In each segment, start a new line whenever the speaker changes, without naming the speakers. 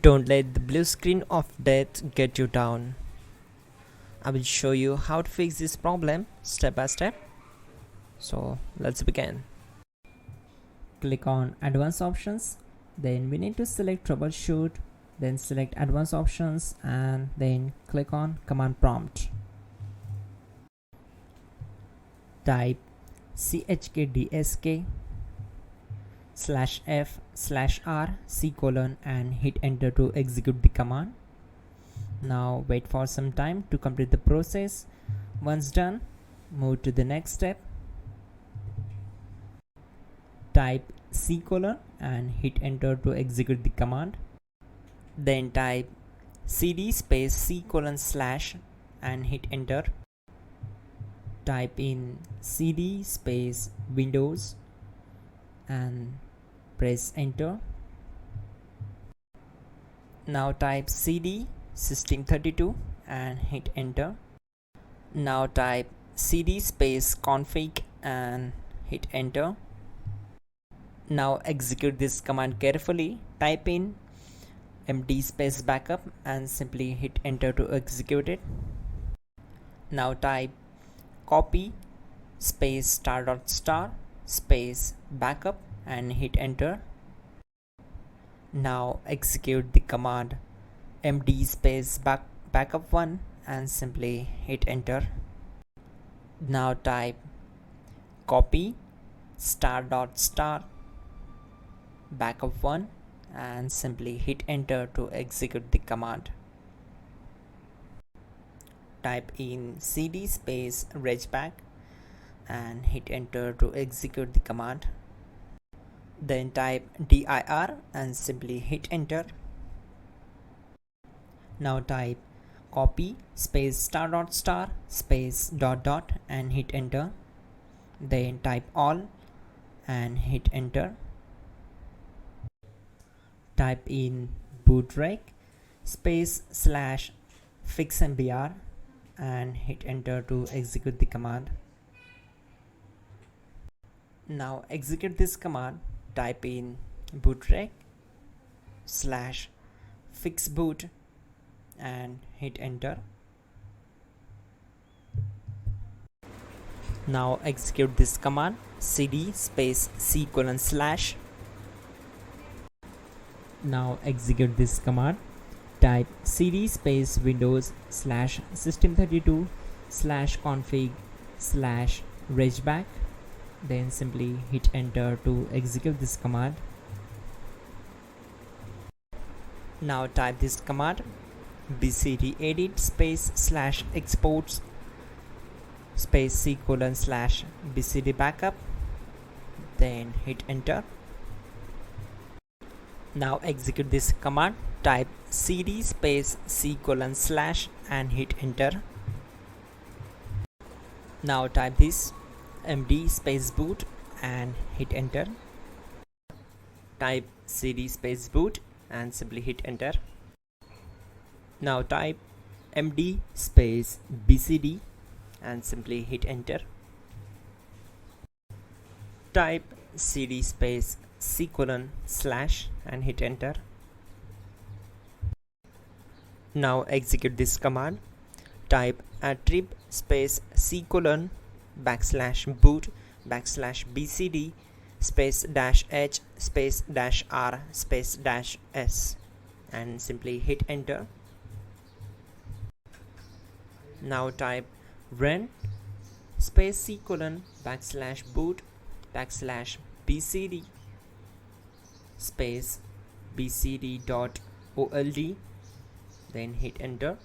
Don't let the blue screen of death get you down. I will show you how to fix this problem step by step. So let's begin. Click on advanced options, then we need to select troubleshoot, then select advanced options and then click on command prompt. Type chkdsk/f/r:" and hit enter to execute the command. Now wait for some time to complete the process. Once done, move to the next step. Type C:" and hit enter to execute the command. Then type cd space C:/ and hit enter. Type in cd space Windows and press enter. Now type cd system32 and hit enter. Now type cd space config and hit enter. Now execute this command carefully. Type in md space backup and simply hit enter to execute it. Now type copy space *** space backup and hit enter. Now execute the command md space backup1 and simply hit enter. Now type copy ** backup1 and simply hit enter to execute the command. Type in cd space regback and hit enter to execute the command. Then type dir and simply hit enter. Now type copy space ** space ... and hit enter. Then type all and hit enter. Type in bootrec space / fixmbr and hit enter to execute the command. Now execute this command. Type in bootrec / fixboot and hit enter. Now execute this command cd space C:/. Now execute this command. Type cd space Windows /system32 /config /regback. Then simply hit enter to execute this command. Now type this command bcdedit space /exports space C:/ bcd backup. Then hit enter. Now execute this command. Type cd space C:/ and hit enter. Now type this md space boot and hit enter. Type cd space boot and simply hit enter. Now type md space bcd and simply hit enter. Type cd space C:/ and hit enter. Now execute this command. Type attrib space C:/ \boot \bcd space -h space -r space -s and simply hit enter. Now type run space C:/ \boot \bcd space bcd.old. Then hit enter.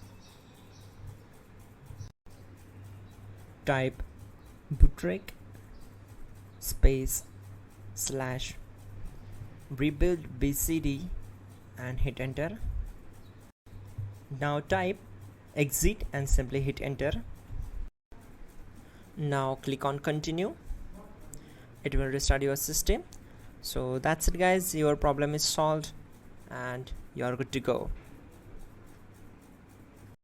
Type bootrec space /rebuildbcd and hit enter. Now type exit and simply hit enter. Now click on continue. It will restart your system. So that's it guys, your problem is solved and you are good to go.